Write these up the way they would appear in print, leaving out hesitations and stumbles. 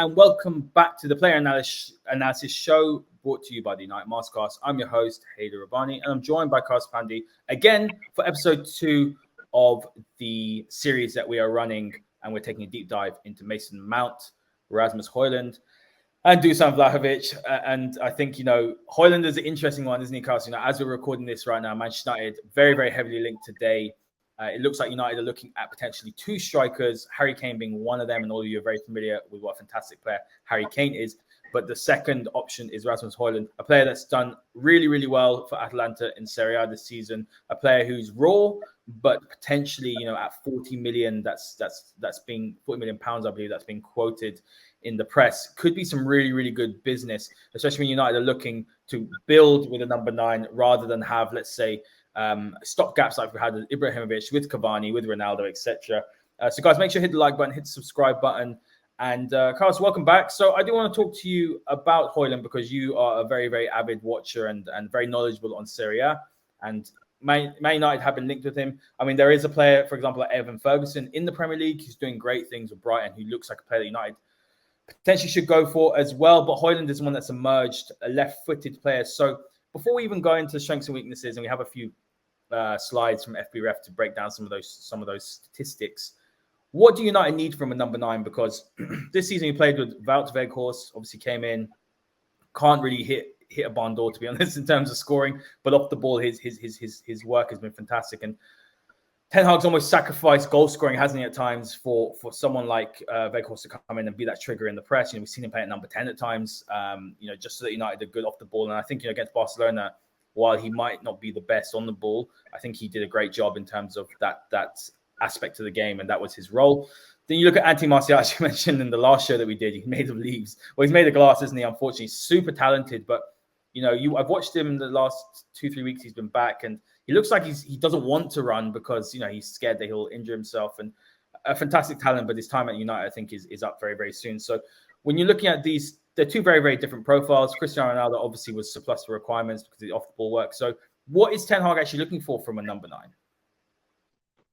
and welcome back to the Player Analysis Show, brought to you by the United Masterclass. I'm your host, Haider, Rubbani, and I'm joined by Kaustubh Pandey again for episode 2 of the series that we are running, and we're taking a deep dive into Mason Mount, Rasmus Hojlund, and Dusan Vlahovic. And I think, Hojlund is an interesting one, isn't he, Kaustubh? As we're recording this right now, Manchester United very, very heavily linked today. It looks like United are looking at potentially 2 strikers, Harry Kane being one of them, and all of you are very familiar with what a fantastic player Harry Kane is. But the second option is Rasmus Hojlund, a player that's done really, really well for Atalanta in Serie A this season, a player who's raw, but potentially, at 40 million, that's being 40 million pounds, I believe, that's been quoted in the press. Could be some really, really good business, especially when United are looking to build with a number 9 rather than have, let's say, stop gaps like we had with Ibrahimovic, with Cavani, with Ronaldo, etc. So guys, make sure to hit the like button, hit the subscribe button, and Carlos, welcome back. So I do want to talk to you about Hojlund because you are a very, very avid watcher and very knowledgeable on Serie A, and Man United have been linked with him. I mean, there is a player, for example, like Evan Ferguson in the Premier League who's doing great things with Brighton, who looks like a player that United potentially should go for as well. But Hojlund is one that's emerged, a left-footed player. So before we even go into strengths and weaknesses, and we have a few slides from FBref to break down some of those statistics, what do United need from a number 9? Because this season he played with Wout Weghorst, obviously came in, can't really hit a barn door, to be honest, in terms of scoring, but off the ball his work has been fantastic. And Ten Hag's almost sacrificed goal scoring, hasn't he, at times for someone like Weghorst to come in and be that trigger in the press. We've seen him play at number 10 at times, just so that United are good off the ball. And I think, against Barcelona, while he might not be the best on the ball, I think he did a great job in terms of that aspect of the game, and that was his role. Then you look at Anthony Martial, as you mentioned in the last show that we did. He's made of leaves. Well, he's made of glass, isn't he? Unfortunately, super talented, but I've watched him the last 2-3 weeks. He's been back, and he looks like he doesn't want to run because he's scared that he'll injure himself. And a fantastic talent, but his time at United, I think, is up very, very soon. So when you're looking at these, they're 2 very, very different profiles. Cristiano Ronaldo obviously was surplus to requirements because of the off-the-ball work. So what is Ten Hag actually looking for from a number 9?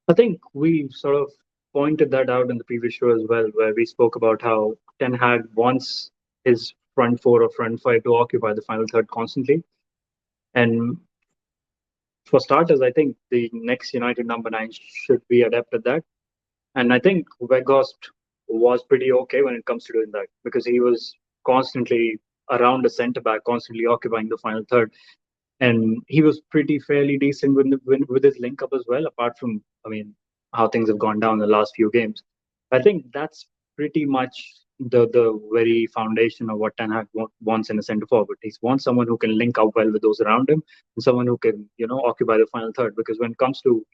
I think we sort of pointed that out in the previous show as well, where we spoke about how Ten Hag wants his front 4 or front 5 to occupy the final third constantly. And for starters, I think the next United number 9 should be adept at that. And I think Weghorst was pretty okay when it comes to doing that, because he was constantly around the centre back, constantly occupying the final third. And he was fairly decent with his link up as well, apart from, how things have gone down the last few games. I think that's pretty much the very foundation of what Ten Hag wants in a centre forward. He wants someone who can link up well with those around him, and someone who can, occupy the final third. Because when it comes to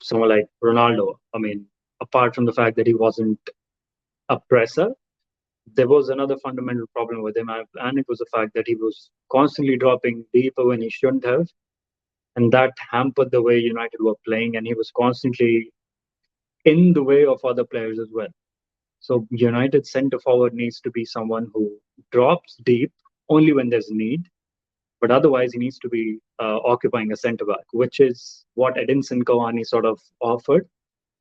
someone like Ronaldo, apart from the fact that he wasn't a presser, there was another fundamental problem with him, and it was the fact that he was constantly dropping deeper when he shouldn't have, and that hampered the way United were playing, and he was constantly in the way of other players as well. So United centre forward needs to be someone who drops deep only when there's need, but otherwise he needs to be occupying a centre back, which is what Edinson Cavani sort of offered.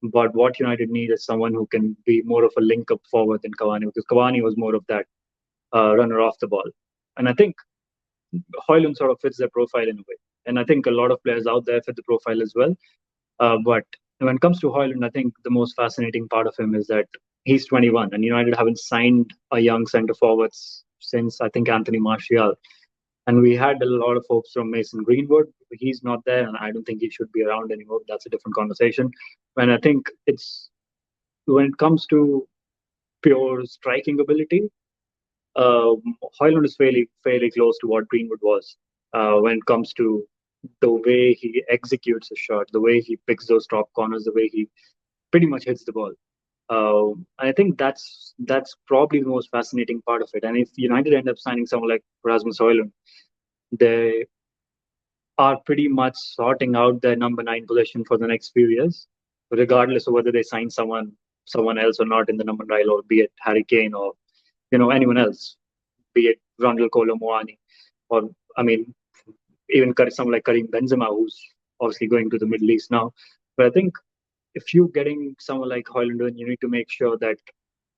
But what United need is someone who can be more of a link-up forward than Cavani, because Cavani was more of that runner off the ball. And I think Hojlund sort of fits that profile in a way. And I think a lot of players out there fit the profile as well. But when it comes to Hojlund, I think the most fascinating part of him is that he's 21, and United haven't signed a young centre-forwards since, I think, Anthony Martial. And we had a lot of hopes from Mason Greenwood. He's not there, and I don't think he should be around anymore. That's a different conversation. And I think when it comes to pure striking ability, Hojlund is fairly close to what Greenwood was when it comes to the way he executes a shot, the way he picks those top corners, the way he pretty much hits the ball. I think that's probably the most fascinating part of it. And if United end up signing someone like Rasmus Hojlund, they are pretty much sorting out their number 9 position for the next few years, regardless of whether they sign someone else or not in the number 9, or be it Harry Kane or anyone else, be it Randall Kolo Muani, or even someone like Karim Benzema, who's obviously going to the Middle East now. But I think if you're getting someone like Hojlund, you need to make sure that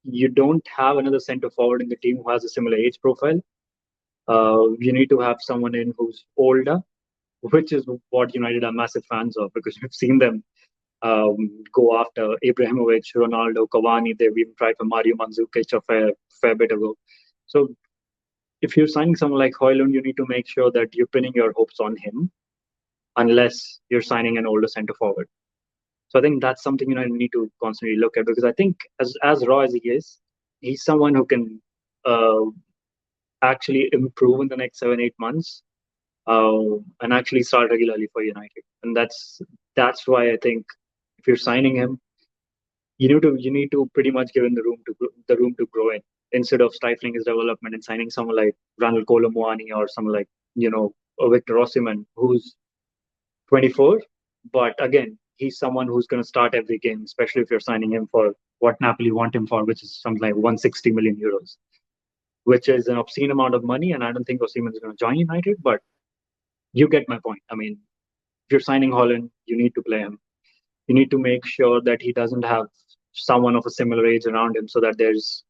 you don't have another center forward in the team who has a similar age profile. You need to have someone in who's older, which is what United are massive fans of because we've seen them go after Ibrahimovic, Ronaldo, Cavani. They've even tried for Mario Mandzukic a fair bit ago. So if you're signing someone like Hojlund, you need to make sure that you're pinning your hopes on him, unless you're signing an older center forward. So I think that's something need to constantly look at because I think as raw as he is, he's someone who can uh, actually improve in the next 7-8 months and actually start regularly for United. And that's why I think if you're signing him, you need to pretty much give him the room to grow in instead of stifling his development and signing someone like Randall Kolomuani or someone like Victor Osimhen, who's 24, but again, he's someone who's going to start every game, especially if you're signing him for what Napoli want him for, which is something like 160 million euros, which is an obscene amount of money. And I don't think Osimhen is going to join United, but you get my point. I mean, if you're signing Haaland, you need to play him. You need to make sure that he doesn't have someone of a similar age around him so that there's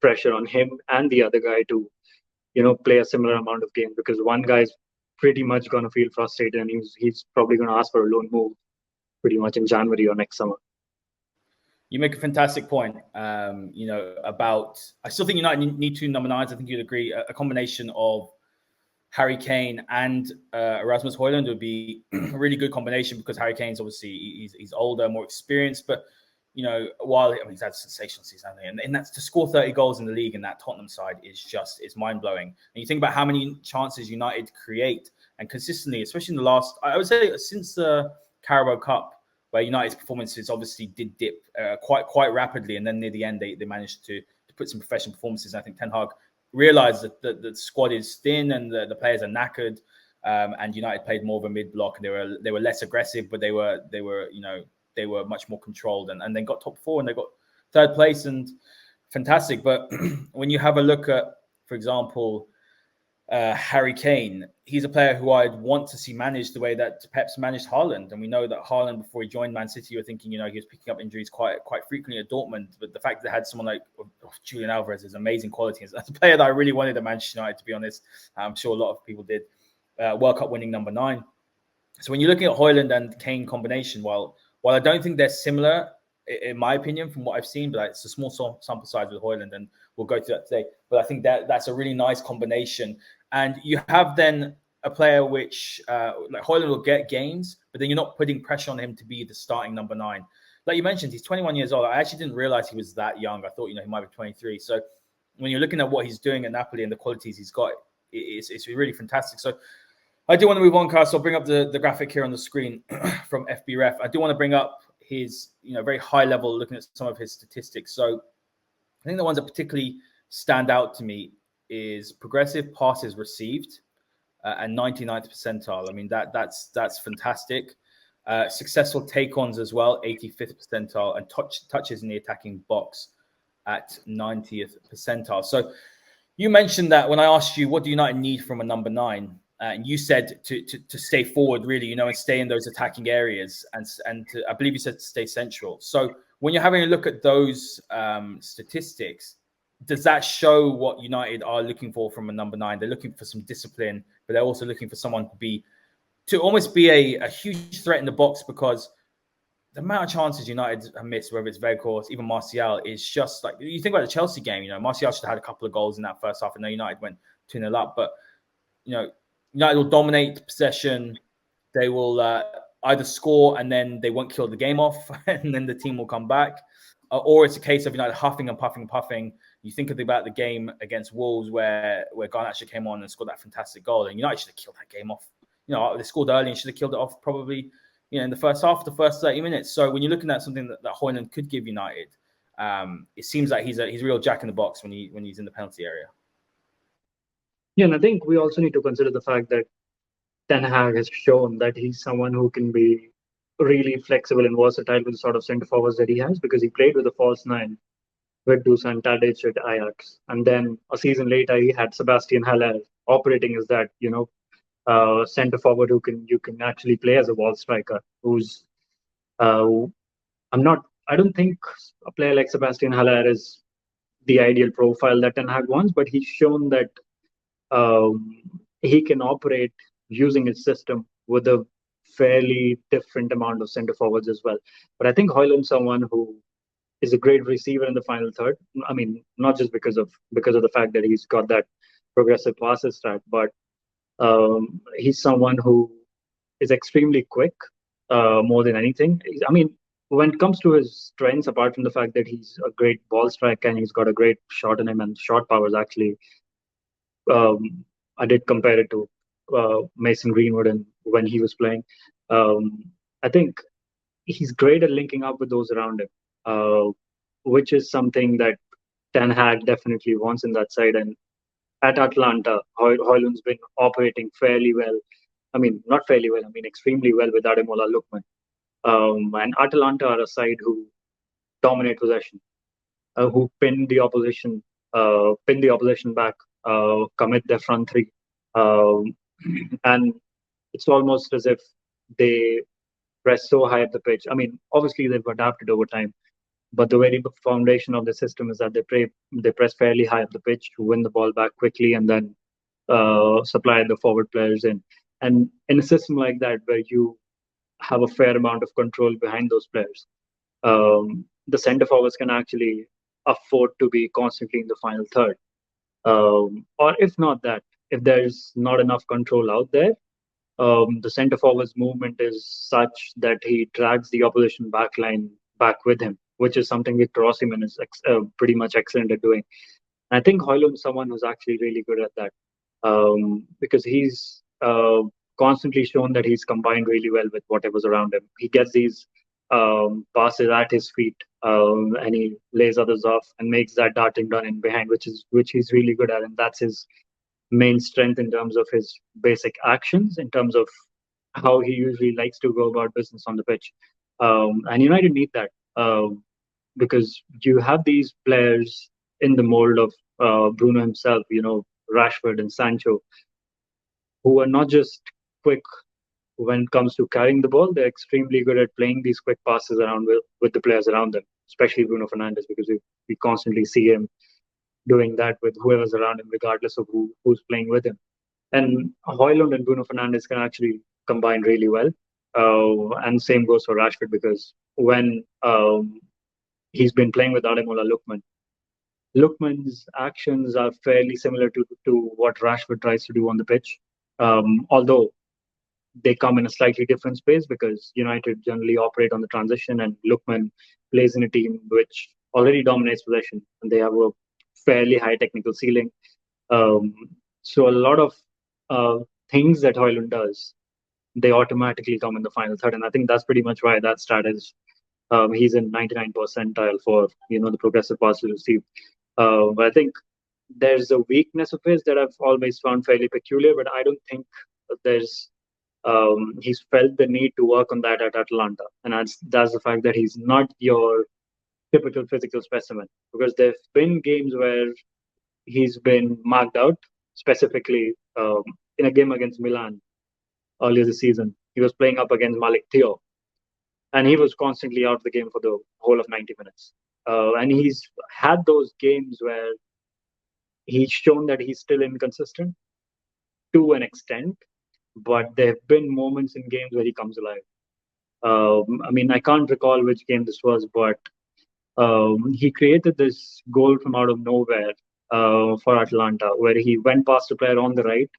pressure on him and the other guy to, play a similar amount of games because one guy's pretty much going to feel frustrated and he's probably going to ask for a loan move pretty much in January or next summer. You make a fantastic point, about, I still think United need two number nines. I think you'd agree. A combination of Harry Kane and Erasmus Hojlund would be a really good combination because Harry Kane's obviously he's older, more experienced, but while he's had a sensational season, and that's to score 30 goals in the league in that Tottenham side is mind blowing. And you think about how many chances United create and consistently, especially in the last, I would say since the Carabao Cup, where United's performances obviously did dip quite rapidly, and then near the end they managed to put some professional performances. I think Ten Hag realized that the squad is thin and the players are knackered, and United played more of a mid block and they were less aggressive, but they were much more controlled and then got top four and they got third place and fantastic. But when you have a look at, for example, Harry Kane, he's a player who I'd want to see managed the way that Pep's managed Haaland. And we know that Haaland, before he joined Man City, you were thinking, he was picking up injuries quite frequently at Dortmund. But the fact that they had someone like Julian Alvarez is amazing quality. That's a player that I really wanted at Manchester United, to be honest. I'm sure a lot of people did. World Cup winning number 9. So when you're looking at Hojlund and Kane combination, while I don't think they're similar, in my opinion, from what I've seen, but it's a small sample size with Hojlund, and we'll go through that today. But I think that's a really nice combination. And you have then a player which, like Hojlund, will get games, but then you're not putting pressure on him to be the starting number 9. Like you mentioned, he's 21 years old. I actually didn't realize he was that young. I thought, he might be 23. So when you're looking at what he's doing at Napoli and the qualities he's got, it's really fantastic. So I do want to move on, Carl. So I'll bring up the graphic here on the screen from FBref. I do want to bring up his, very high level, looking at some of his statistics. So I think the ones that particularly stand out to me is progressive passes received and 99th percentile. I mean, that's fantastic. Successful take-ons as well, 85th percentile, and touches in the attacking box at 90th percentile. So you mentioned that when I asked you, what do United need from a number 9? And you said to stay forward, really, and stay in those attacking areas, and I believe you said to stay central. So when you're having a look at those statistics, does that show what United are looking for from a number 9? They're looking for some discipline, but they're also looking for someone to almost be a huge threat in the box, because the amount of chances United have missed, whether it's Weghorst, even Martial, is just like, you think about the Chelsea game, Martial should have had a couple of goals in that first half. I know United went 2-0 up, but, United will dominate possession. They will either score and then they won't kill the game off and then the team will come back. Or it's a case of United huffing and puffing. You think about the game against Wolves where Garnacho came on and scored that fantastic goal, and United should have killed that game off. They scored early and should have killed it off probably, in the first half, the first 30 minutes. So when you're looking at something that Hojlund could give United, it seems like he's a real jack in the box when he's in the penalty area. Yeah, and I think we also need to consider the fact that Ten Hag has shown that he's someone who can be really flexible and versatile with the sort of centre forwards that he has, because he played with a false 9 with Dusan Tadic at Ajax. And then a season later, he had Sebastian Haller operating as that, centre forward who you can actually play as a ball striker. I don't think a player like Sebastian Haller is the ideal profile that Ten Hag wants, but he's shown that um, he can operate using his system with a fairly different amount of centre forwards as well. But I think Hoylund's someone who is a great receiver in the final third. I mean, not just because of the fact that he's got that progressive passes stat, but he's someone who is extremely quick, more than anything. I mean, when it comes to his strengths, apart from the fact that he's a great ball striker and he's got a great shot in him and shot powers, actually, I did compare it to Mason Greenwood and when he was playing. Um, I think he's great at linking up with those around him, which is something that Ten Hag definitely wants in that side. And at Atalanta, Hojlund's been operating fairly well. I mean, not fairly well. I mean, extremely well with Ademola Lookman. And Atalanta are a side who dominate possession, who pin the opposition back, commit their front three, um, and it's almost as if they press so high up the pitch. I mean, obviously they've adapted over time, but the very foundation of the system is that they press fairly high up the pitch to win the ball back quickly and then supply the forward players in. And in a system like that, where you have a fair amount of control behind those players, the centre forwards can actually afford to be constantly in the final third. Or if not that, if there's not enough control out there, the centre forward's movement is such that he drags the opposition back line back with him, which is something Victor Osimhen is pretty much excellent at doing. I think Hojlund is someone who's actually really good at that, because he's constantly shown that he's combined really well with whatever's around him. He gets these passes at his feet, and he lays others off and makes that darting run in behind, which he's really good at, and that's his main strength in terms of his basic actions, in terms of how he usually likes to go about business on the pitch. And United need that, because you have these players in the mold of Bruno himself, Rashford and Sancho, who are not just quick when it comes to carrying the ball. They're extremely good at playing these quick passes around with the players around them, especially Bruno Fernandes, because we constantly see him doing that with whoever's around him, regardless of who's playing with him. And Hoylund and Bruno Fernandes can actually combine really well. And same goes for Rashford, because when he's been playing with Ademola Lookman, Lookman's actions are fairly similar to what Rashford tries to do on the pitch. Although they come in a slightly different space, because United generally operate on the transition and Lookman plays in a team which already dominates possession and they have a fairly high technical ceiling. Um, so a lot of things that Hojlund does, they automatically come in the final third, and I think that's pretty much why that stat is. He's in 99 percentile for the progressive passes received. But I think there's a weakness of his that I've always found fairly peculiar, but I don't think there's he's felt the need to work on that at Atalanta, and that's the fact that he's not your typical physical specimen. Because there've been games where he's been marked out, specifically in a game against Milan earlier this season. He was playing up against Malik Theo, and he was constantly out of the game for the whole of 90 minutes. And he's had those games where he's shown that he's still inconsistent to an extent, but there have been moments in games where he comes alive. I mean, I can't recall which game this was, but he created this goal from out of nowhere for Atalanta, where he went past a player on the right,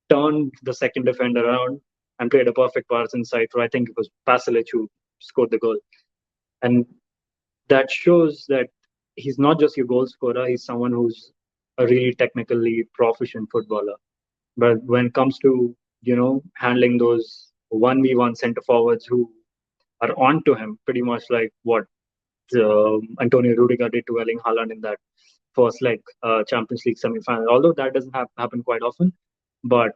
turned the second defender around, and played a perfect pass inside for, I think it was Pasalic who scored the goal. And that shows that he's not just your goal scorer, he's someone who's a really technically proficient footballer. But when it comes to, handling those 1v1 centre forwards who are onto him, pretty much like what Antonio Rudiger did to Erling Haaland in that first leg, Champions League semi-final. Although that doesn't happen quite often, but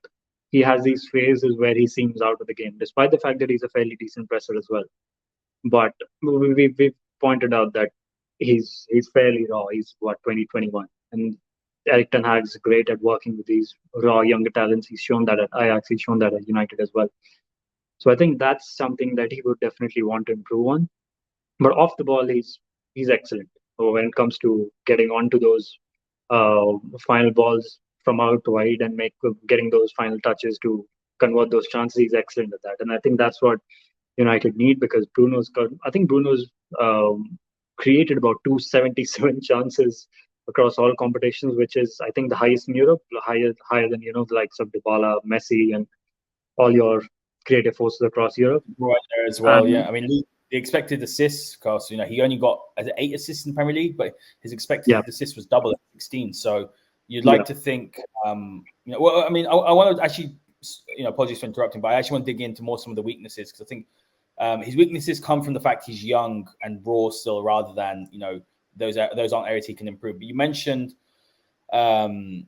he has these phases where he seems out of the game, despite the fact that he's a fairly decent presser as well. But we've pointed out that he's fairly raw. He's 2021, and Eric Ten Hag's great at working with these raw younger talents. He's shown that at Ajax, he's shown that at United as well. So I think that's something that he would definitely want to improve on. But off the ball, he's excellent. when it comes to getting onto those uh, final balls from out wide and getting those final touches to convert those chances. He's excellent at that, and I think that's what United need because I think Bruno's created about 277 chances across all competitions, which is I think the highest in Europe, higher than the likes of Dybala, Messi, and all your creative forces across Europe. Right there as well. Yeah, I mean the expected assists, Carlos. He only got 8 assists in the Premier League, but his expected assist was double at 16. So you'd like to think, well, I mean, I want to actually, apologies for interrupting, but I actually want to dig into more some of the weaknesses because I think his weaknesses come from the fact he's young and raw still, rather than those aren't areas he can improve. But you mentioned, in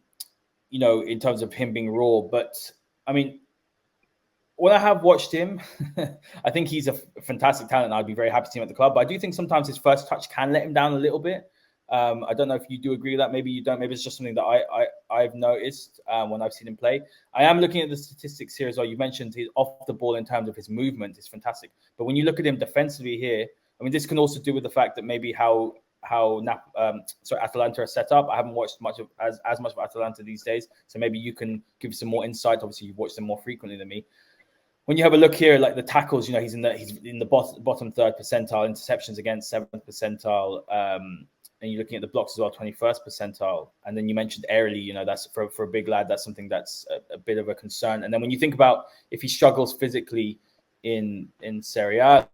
terms of him being raw, but I mean, when I have watched him, I think he's a fantastic talent. I'd be very happy to see him at the club. But I do think sometimes his first touch can let him down a little bit. I don't know if you do agree with that. Maybe you don't. Maybe it's just something that I've noticed when I've seen him play. I am looking at the statistics here as well. You mentioned he's off the ball in terms of his movement is fantastic. But when you look at him defensively here, I mean, this can also do with the fact that maybe how Atalanta are set up. I haven't watched as much of Atalanta these days, so maybe you can give some more insight. Obviously, you've watched them more frequently than me. When you have a look here, like the tackles, he's in the bottom third percentile, interceptions against 7th percentile, and you're looking at the blocks as well, 21st percentile. And then you mentioned aerially, that's for a big lad, that's something that's a bit of a concern. And then when you think about if he struggles physically in Serie A,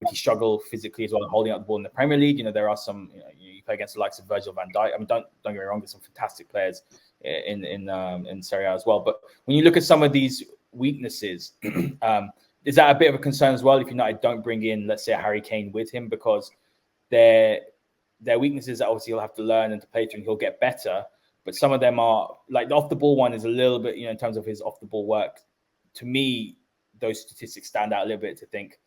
he struggle physically as well, holding up the ball in the Premier League. There are some, you play against the likes of Virgil van Dijk. I mean, don't get me wrong, there's some fantastic players in Serie A as well. But when you look at some of these weaknesses, is that a bit of a concern as well if United don't bring in, let's say, a Harry Kane with him, because they're weaknesses that obviously he'll have to learn and to play through and he'll get better, but some of them are like the off the ball one is a little bit, in terms of his off the ball work, to me those statistics stand out a little bit to think,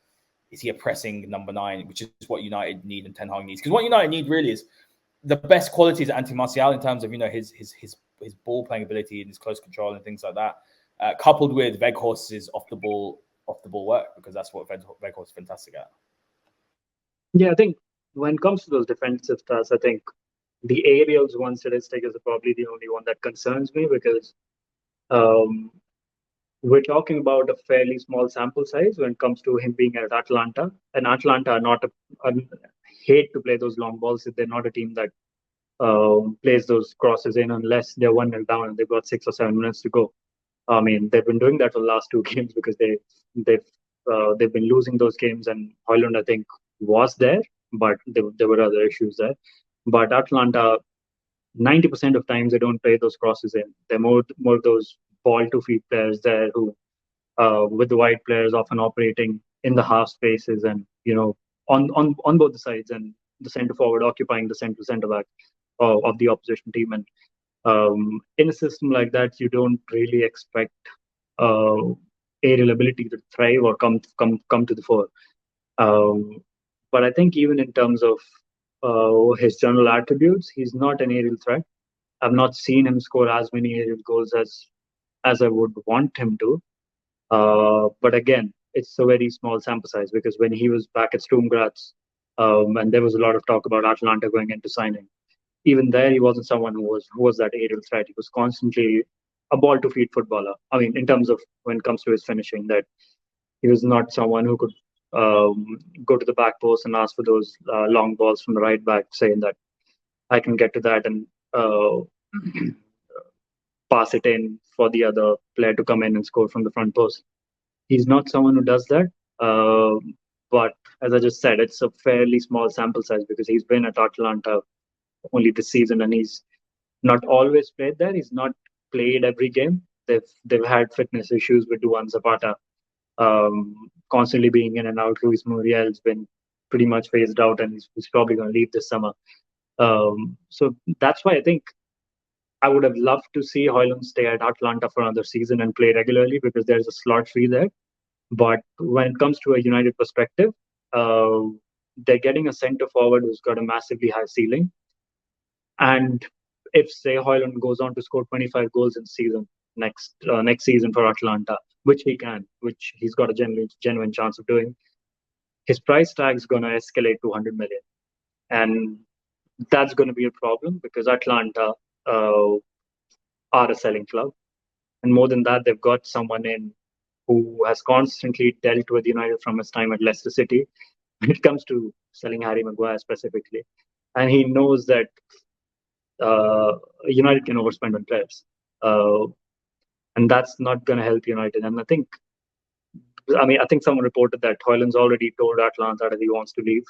is he a pressing number 9, which is what United need and Ten Hag needs, because what United need really is the best qualities of Anthony Martial in terms of his ball playing ability and his close control and things like that, coupled with Weghorst's off the ball work, because that's what Weghorst is fantastic at. Yeah, I think when it comes to those defensive stats, I think the aerials one statistic is probably the only one that concerns me, because we're talking about a fairly small sample size when it comes to him being at Atalanta. And Atalanta are not hate to play those long balls. They're not a team that plays those crosses in unless they're 1-0 down and they've got 6 or 7 minutes to go. I mean, they've been doing that for the last 2 games because they've been losing those games, and Hojlund, I think, was there, but there were other issues there. But Atalanta, 90% of times they don't play those crosses in. They're more those ball to feet players there who, with the wide players often operating in the half spaces and on both the sides, and the centre forward occupying the centre back of the opposition team. And in a system like that, you don't really expect aerial ability to thrive or come to the fore. But I think even in terms of his general attributes, he's not an aerial threat. I've not seen him score as many aerial goals as I would want him to. But again, it's a very small sample size, because when he was back at Sturm Graz, and there was a lot of talk about Atalanta going into signing, even there he wasn't someone who was that aerial threat. He was constantly a ball to feet footballer. I mean, in terms of when it comes to his finishing, that he was not someone who could go to the back post and ask for those long balls from the right back, saying that I can get to that and pass it in for the other player to come in and score from the front post. He's not someone who does that. But as I just said, it's a fairly small sample size because he's been at Atalanta only this season, and he's not always played there. He's not played every game. They've had fitness issues with Duan Zapata, constantly being in and out. Luis Muriel's been pretty much phased out, and he's probably going to leave this summer. So that's why I think I would have loved to see Hojlund stay at Atalanta for another season and play regularly, because there's a slot free there. But when it comes to a United perspective, they're getting a centre forward who's got a massively high ceiling. And if, say, Hojlund goes on to score 25 goals in season next season for Atalanta, which he's got a genuine chance of doing, his price tag is going to escalate to 100 million. And that's going to be a problem because Atalanta are a selling club. And more than that, they've got someone in who has constantly dealt with United from his time at Leicester City when it comes to selling Harry Maguire specifically. And he knows that United can overspend on players. And that's not going to help United. And I think someone reported that Hojlund's already told Atalanta that he wants to leave.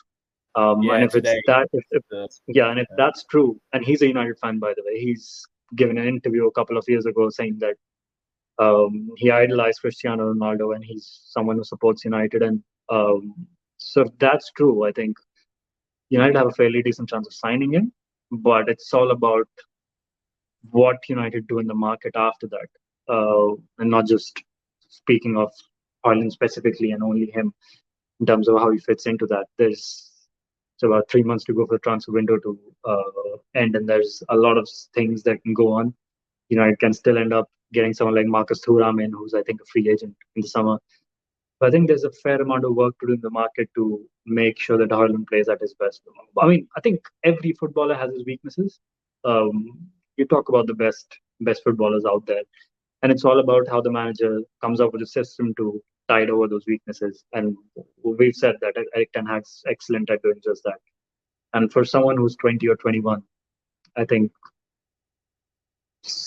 And if today, it's that, if that's true, and he's a United fan, by the way, he's given an interview a couple of years ago saying that he idolized Cristiano Ronaldo and he's someone who supports United. And so if that's true, I think United have a fairly decent chance of signing him, but it's all about what United do in the market after that, and not just speaking of Hojlund specifically and only him in terms of how he fits into that. There's about 3 months to go for the transfer window to end, and there's a lot of things that can go on. United can still end up getting someone like Marcus Thuram in, who's I think a free agent in the summer. But I think there's a fair amount of work to do in the market to make sure that Hojlund plays at his best. I mean, I think every footballer has his weaknesses. You talk about the best footballers out there, and it's all about how the manager comes up with a system to tide over those weaknesses. And we've said that Erik ten Hag's excellent at doing just that. And for someone who's 20 or 21, I think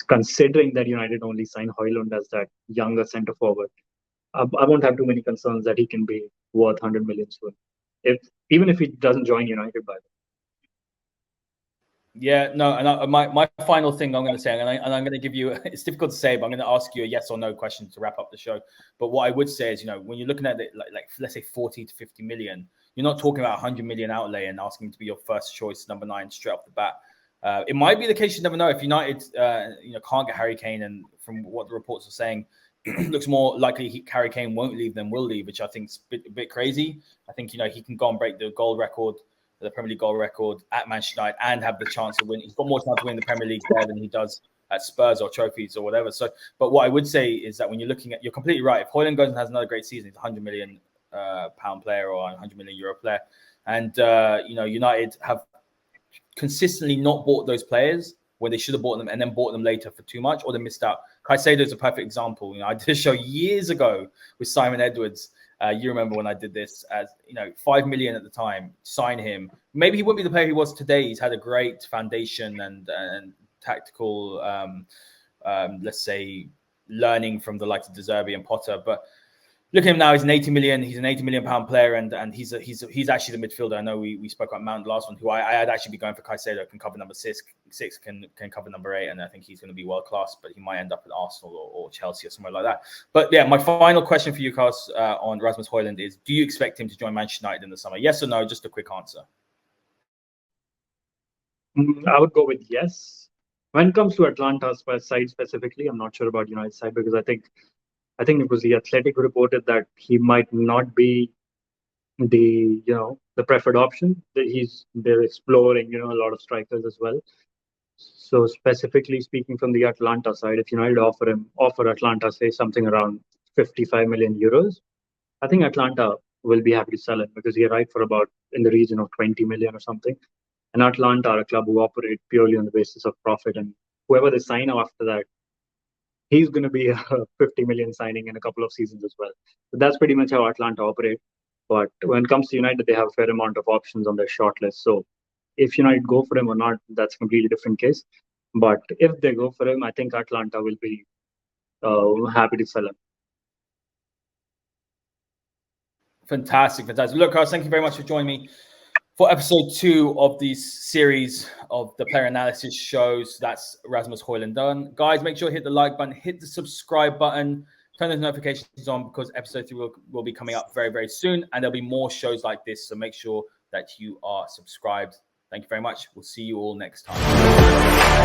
considering that United only signed Hojlund as that younger centre forward, I won't have too many concerns that he can be worth 100 million soon, even if he doesn't join United by then. Yeah, no, and my final thing I'm going to say, and I'm going to give you, it's difficult to say, but I'm going to ask you a yes or no question to wrap up the show. But what I would say is, when you're looking at it, like let's say 40 to 50 million, you're not talking about 100 million outlay and asking to be your first choice number 9 straight off the bat. It might be the case, you never know. If United, can't get Harry Kane, and from what the reports are saying, looks more likely Harry Kane won't leave than will leave, which I think is a bit crazy. I think, he can go and break the goal record, the Premier League goal record at Manchester United, and have the chance to win. He's got more chance to win the Premier League there than he does at Spurs or trophies or whatever. So, but what I would say is that when you're looking at, you're completely right. If Hojlund goes and has another great season, he's a £100 million pound player or a €100 million player. And, United have consistently not bought those players when they should have bought them and then bought them later for too much, or they missed out. Caicedo is a perfect example. I did a show years ago with Simon Edwards. You remember when I did this, as 5 million at the time, sign him. Maybe he wouldn't be the player he was today. He's had a great foundation and tactical, let's say, learning from the likes of De Zerbi and Potter. But look at him now. He's an 80 million. He's an 80 million pound player, and he's actually the midfielder. I know we spoke about Mount last one, who I'd actually be going for. Caicedo can cover number 6, can cover number 8, and I think he's going to be world class. But he might end up at Arsenal or Chelsea or somewhere like that. But yeah, my final question for you, Carlos, on Rasmus Hojlund is: do you expect him to join Manchester United in the summer? Yes or no? Just a quick answer. I would go with yes. When it comes to Atlanta's side specifically, I'm not sure about United's side, because I think it was the Athletic who reported that he might not be the preferred option. They're exploring a lot of strikers as well. So specifically speaking from the Atalanta side, if United offer Atalanta say something around 55 million euros, I think Atalanta will be happy to sell it, because he arrived for about in the region of 20 million or something. And Atalanta are a club who operate purely on the basis of profit, and whoever they sign after that, he's going to be a 50 million signing in a couple of seasons as well. So that's pretty much how Atalanta operate. But when it comes to United, they have a fair amount of options on their shortlist. So if United go for him or not, that's a completely different case. But if they go for him, I think Atalanta will be happy to sell him. Fantastic. Look, Carlos, thank you very much for joining me for episode 2 of this series of the player analysis shows. That's Rasmus Hojlund done. Guys, make sure to hit the like button, hit the subscribe button, turn those notifications on, because episode 3 will be coming up very, very soon. And there'll be more shows like this. So make sure that you are subscribed. Thank you very much. We'll see you all next time.